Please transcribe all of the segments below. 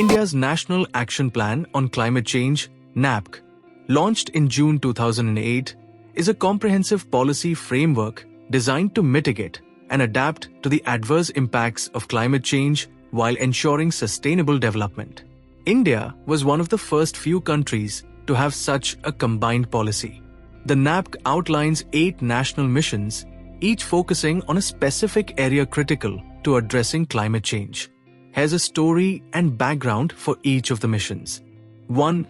India's National Action Plan on Climate Change, NAPC, launched in June 2008, is a comprehensive policy framework designed to mitigate and adapt to the adverse impacts of climate change while ensuring sustainable development. India was one of the first few countries to have such a combined policy. The NAPC outlines 8 national missions, each focusing on a specific area critical to addressing climate change. Here's a story and background for each of the missions. 1.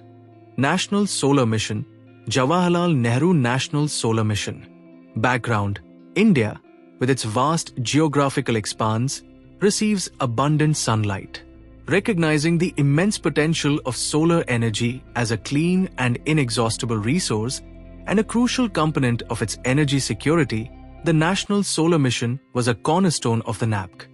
National Solar Mission, Jawaharlal Nehru National Solar Mission. Background: India, with its vast geographical expanse, receives abundant sunlight. Recognizing the immense potential of solar energy as a clean and inexhaustible resource and a crucial component of its energy security, the National Solar Mission was a cornerstone of the NAPC.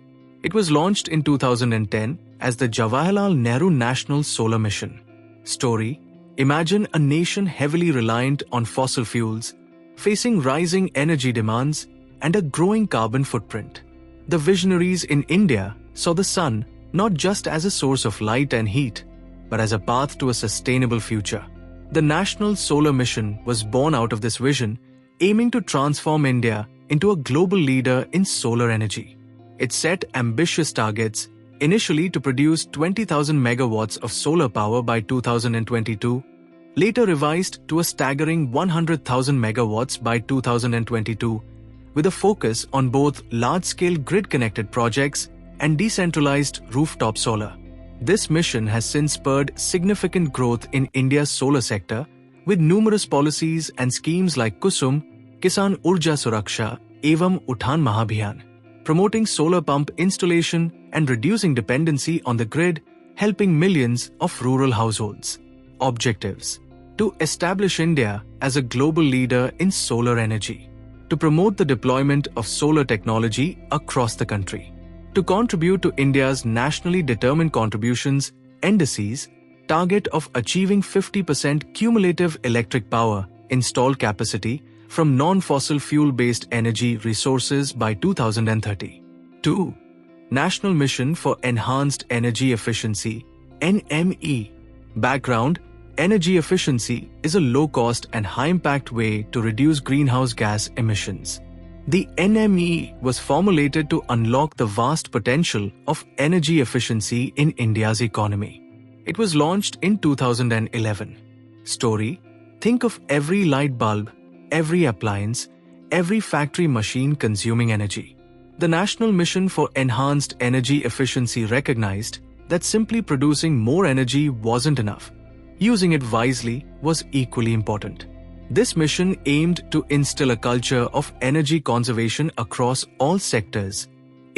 It was launched in 2010 as the Jawaharlal Nehru National Solar Mission. Story: imagine a nation heavily reliant on fossil fuels, facing rising energy demands and a growing carbon footprint. The visionaries in India saw the sun not just as a source of light and heat, but as a path to a sustainable future. The National Solar Mission was born out of this vision, aiming to transform India into a global leader in solar energy. It set ambitious targets, initially to produce 20,000 megawatts of solar power by 2022, later revised to a staggering 100,000 megawatts by 2022, with a focus on both large-scale grid-connected projects and decentralized rooftop solar. This mission has since spurred significant growth in India's solar sector, with numerous policies and schemes like KUSUM, Kisan Urja Suraksha, Evam Uthan Mahabhiyan, promoting solar pump installation and reducing dependency on the grid, helping millions of rural households. Objectives: to establish India as a global leader in solar energy, to promote the deployment of solar technology across the country, to contribute to India's nationally determined contributions (NDCs) target of achieving 50% cumulative electric power installed capacity from non-fossil fuel-based energy resources by 2030. 2. National Mission for Enhanced Energy Efficiency (NME). Background: energy efficiency is a low-cost and high-impact way to reduce greenhouse gas emissions. The NME was formulated to unlock the vast potential of energy efficiency in India's economy. It was launched in 2011. Story: think of every light bulb, every appliance, every factory machine consuming energy. The National Mission for Enhanced Energy Efficiency recognized that simply producing more energy wasn't enough. Using it wisely was equally important. This mission aimed to instill a culture of energy conservation across all sectors: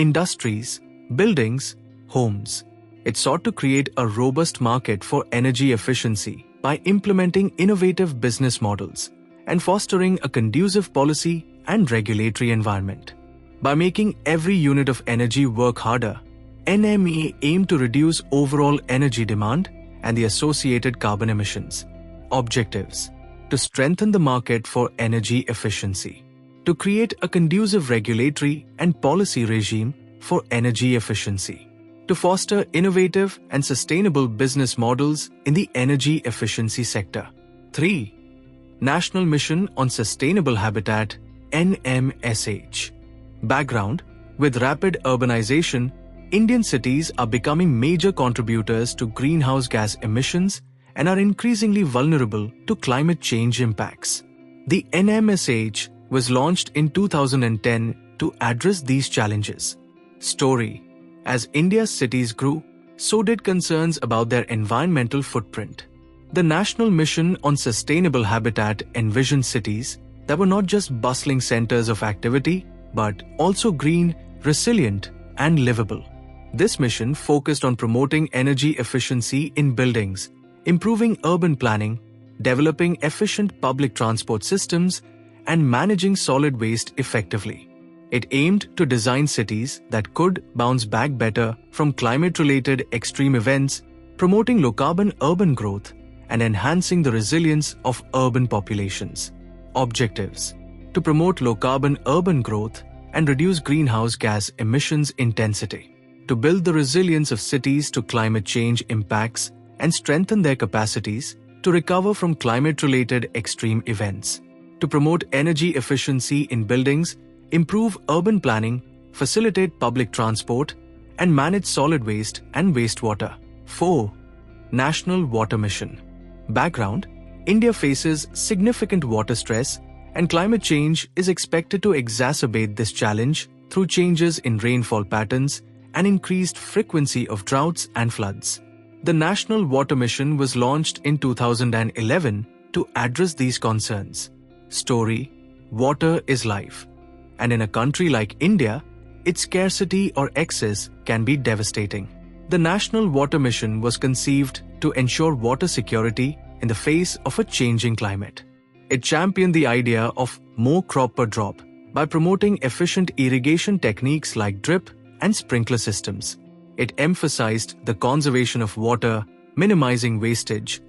industries, buildings, homes. It sought to create a robust market for energy efficiency by implementing innovative business models and fostering a conducive policy and regulatory environment. By making every unit of energy work harder, NME aimed to reduce overall energy demand and the associated carbon emissions. Objectives: to strengthen the market for energy efficiency, to create a conducive regulatory and policy regime for energy efficiency, to foster innovative and sustainable business models in the energy efficiency sector. 3. National Mission on Sustainable Habitat (NMSH). Background: with rapid urbanization, Indian cities are becoming major contributors to greenhouse gas emissions and are increasingly vulnerable to climate change impacts. The NMSH was launched in 2010 to address these challenges. Story: as India's cities grew, so did concerns about their environmental footprint. The National Mission on Sustainable Habitat envisioned cities that were not just bustling centers of activity, but also green, resilient, and livable. This mission focused on promoting energy efficiency in buildings, improving urban planning, developing efficient public transport systems, and managing solid waste effectively. It aimed to design cities that could bounce back better from climate-related extreme events, promoting low-carbon urban growth and enhancing the resilience of urban populations. Objectives: to promote low-carbon urban growth and reduce greenhouse gas emissions intensity. to build the resilience of cities to climate change impacts and strengthen their capacities to recover from climate-related extreme events, to promote energy efficiency in buildings, improve urban planning, facilitate public transport, and manage solid waste and wastewater. 4. National Water Mission. Background: India faces significant water stress, and climate change is expected to exacerbate this challenge through changes in rainfall patterns and increased frequency of droughts and floods. The National Water Mission was launched in 2011 to address these concerns. Story: water is life, and in a country like India, its scarcity or excess can be devastating. The National Water Mission was conceived to ensure water security in the face of a changing climate. It championed the idea of more crop per drop by promoting efficient irrigation techniques like drip and sprinkler systems. It emphasized the conservation of water, minimizing wastage,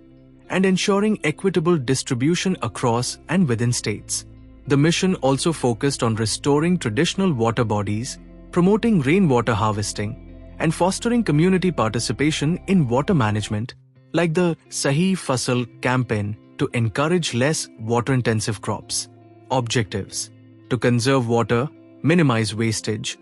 and ensuring equitable distribution across and within states. The mission also focused on restoring traditional water bodies, promoting rainwater harvesting, and fostering community participation in water management, like the Sahi Fasal campaign to encourage less water-intensive crops. Objectives: to conserve water, minimize wastage,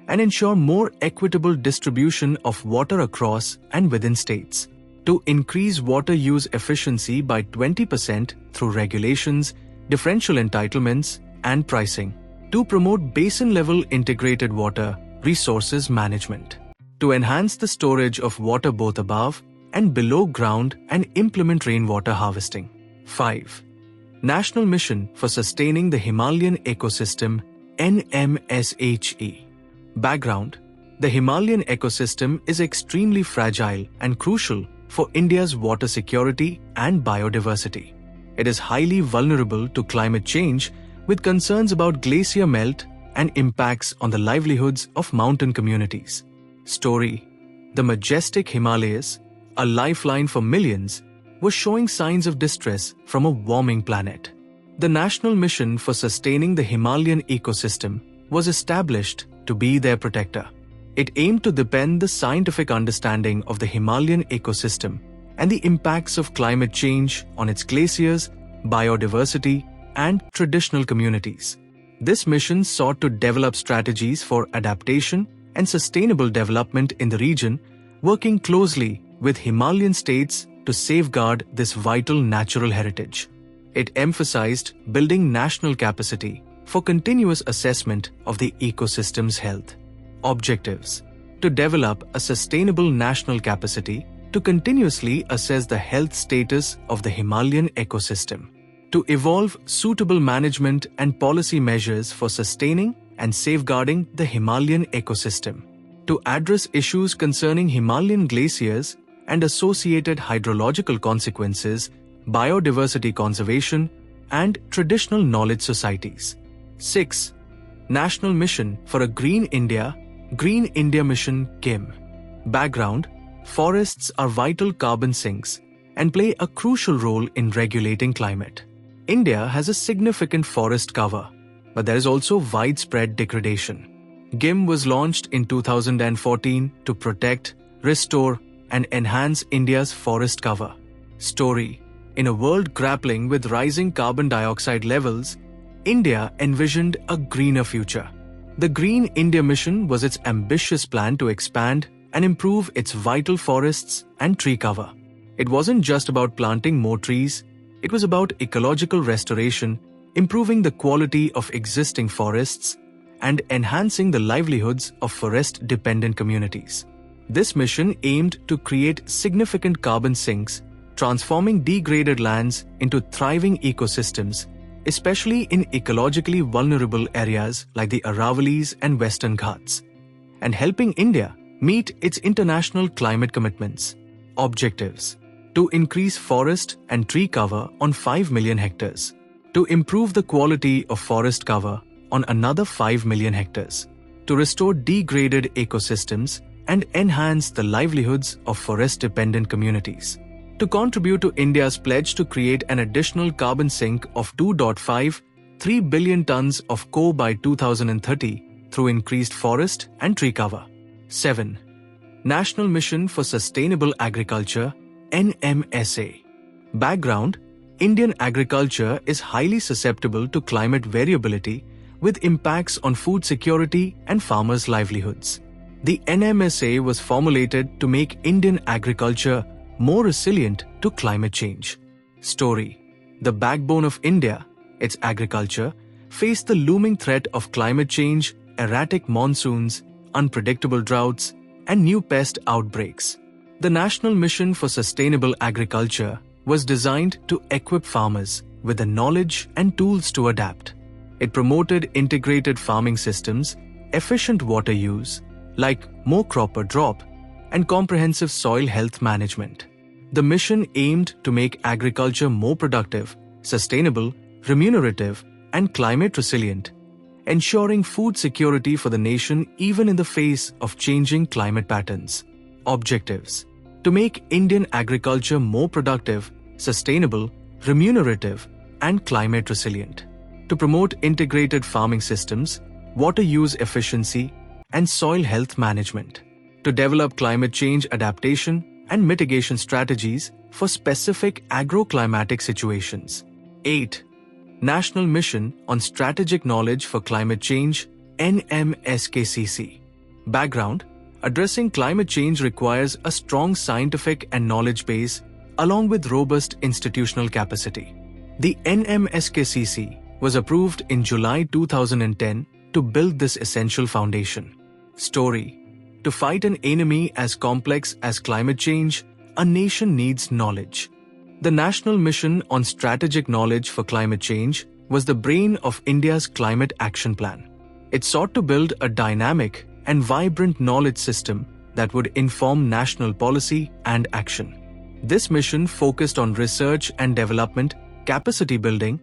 and ensure more equitable distribution of water across and within states. To increase water use efficiency by 20% through regulations, differential entitlements, and pricing. To promote basin-level integrated water resources management. To enhance the storage of water both above and below ground and implement rainwater harvesting. 5. National Mission for Sustaining the Himalayan Ecosystem (NMSHE). Background: the Himalayan ecosystem is extremely fragile and crucial for India's water security and biodiversity. It is highly vulnerable to climate change, with concerns about glacier melt and impacts on the livelihoods of mountain communities. Story: the majestic Himalayas, a lifeline for millions, was showing signs of distress from a warming planet. The National Mission for Sustaining the Himalayan Ecosystem was established to be their protector. It aimed to deepen the scientific understanding of the Himalayan ecosystem and the impacts of climate change on its glaciers, biodiversity, and traditional communities. This mission sought to develop strategies for adaptation and sustainable development in the region, working closely with Himalayan states to safeguard this vital natural heritage. It emphasized building national capacity for continuous assessment of the ecosystem's health. Objectives: to develop a sustainable national capacity to continuously assess the health status of the Himalayan ecosystem. To evolve suitable management and policy measures for sustaining and safeguarding the Himalayan ecosystem. To address issues concerning Himalayan glaciers and associated hydrological consequences, biodiversity conservation, and traditional knowledge societies. 6. National Mission for a Green India Mission GIM. Background: forests are vital carbon sinks and play a crucial role in regulating climate. India has a significant forest cover, but there is also widespread degradation. GIM was launched in 2014 to protect, restore, and enhance India's forest cover. Story: in a world grappling with rising carbon dioxide levels, India envisioned a greener future. The Green India Mission was its ambitious plan to expand and improve its vital forests and tree cover. It wasn't just about planting more trees, it was about ecological restoration, improving the quality of existing forests, and enhancing the livelihoods of forest-dependent communities. This mission aimed to create significant carbon sinks, transforming degraded lands into thriving ecosystems, especially in ecologically vulnerable areas like the Aravalis and Western Ghats, and helping India meet its international climate commitments. Objectives: to increase forest and tree cover on 5 million hectares, to improve the quality of forest cover on another 5 million hectares, to restore degraded ecosystems and enhance the livelihoods of forest-dependent communities, to contribute to India's pledge to create an additional carbon sink of 2.53 billion tons of coal by 2030 through increased forest and tree cover. 7. National Mission for Sustainable Agriculture, NMSA. Background: Indian agriculture is highly susceptible to climate variability with impacts on food security and farmers' livelihoods. The NMSA was formulated to make Indian agriculture more resilient to climate change. Story: the backbone of India, its agriculture, faced the looming threat of climate change, erratic monsoons, unpredictable droughts, and new pest outbreaks. The National Mission for Sustainable Agriculture was designed to equip farmers with the knowledge and tools to adapt. It promoted integrated farming systems, efficient water use, like more crop per drop, and comprehensive soil health management. The mission aimed to make agriculture more productive, sustainable, remunerative, and climate resilient, ensuring food security for the nation even in the face of changing climate patterns. Objectives: to make Indian agriculture more productive, sustainable, remunerative, and climate resilient. To promote integrated farming systems, water use efficiency, and soil health management. To develop climate change adaptation and mitigation strategies for specific agroclimatic situations. 8. National Mission on Strategic Knowledge for Climate Change, NMSKCC. Background: addressing climate change requires a strong scientific and knowledge base along with robust institutional capacity. The NMSKCC was approved in July 2010 to build this essential foundation. Story: to fight an enemy as complex as climate change, a nation needs knowledge. The National Mission on Strategic Knowledge for Climate Change was the brain of India's Climate Action Plan. It sought to build a dynamic and vibrant knowledge system that would inform national policy and action. This mission focused on research and development, capacity building,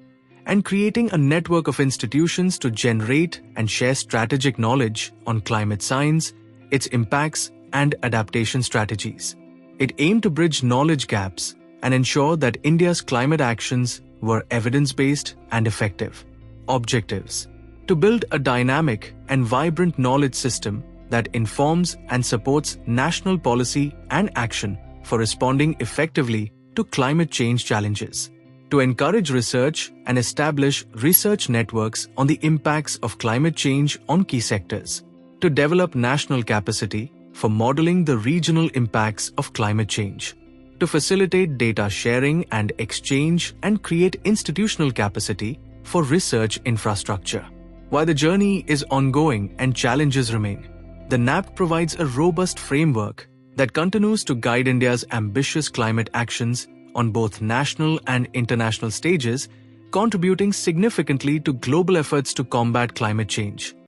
and creating a network of institutions to generate and share strategic knowledge on climate science, its impacts, and adaptation strategies. It aimed to bridge knowledge gaps and ensure that India's climate actions were evidence-based and effective. Objectives: to build a dynamic and vibrant knowledge system that informs and supports national policy and action for responding effectively to climate change challenges. To encourage research and establish research networks on the impacts of climate change on key sectors. To develop national capacity for modeling the regional impacts of climate change. To facilitate data sharing and exchange and create institutional capacity for research infrastructure. While the journey is ongoing and challenges remain, the NAP provides a robust framework that continues to guide India's ambitious climate actions on both national and international stages, contributing significantly to global efforts to combat climate change.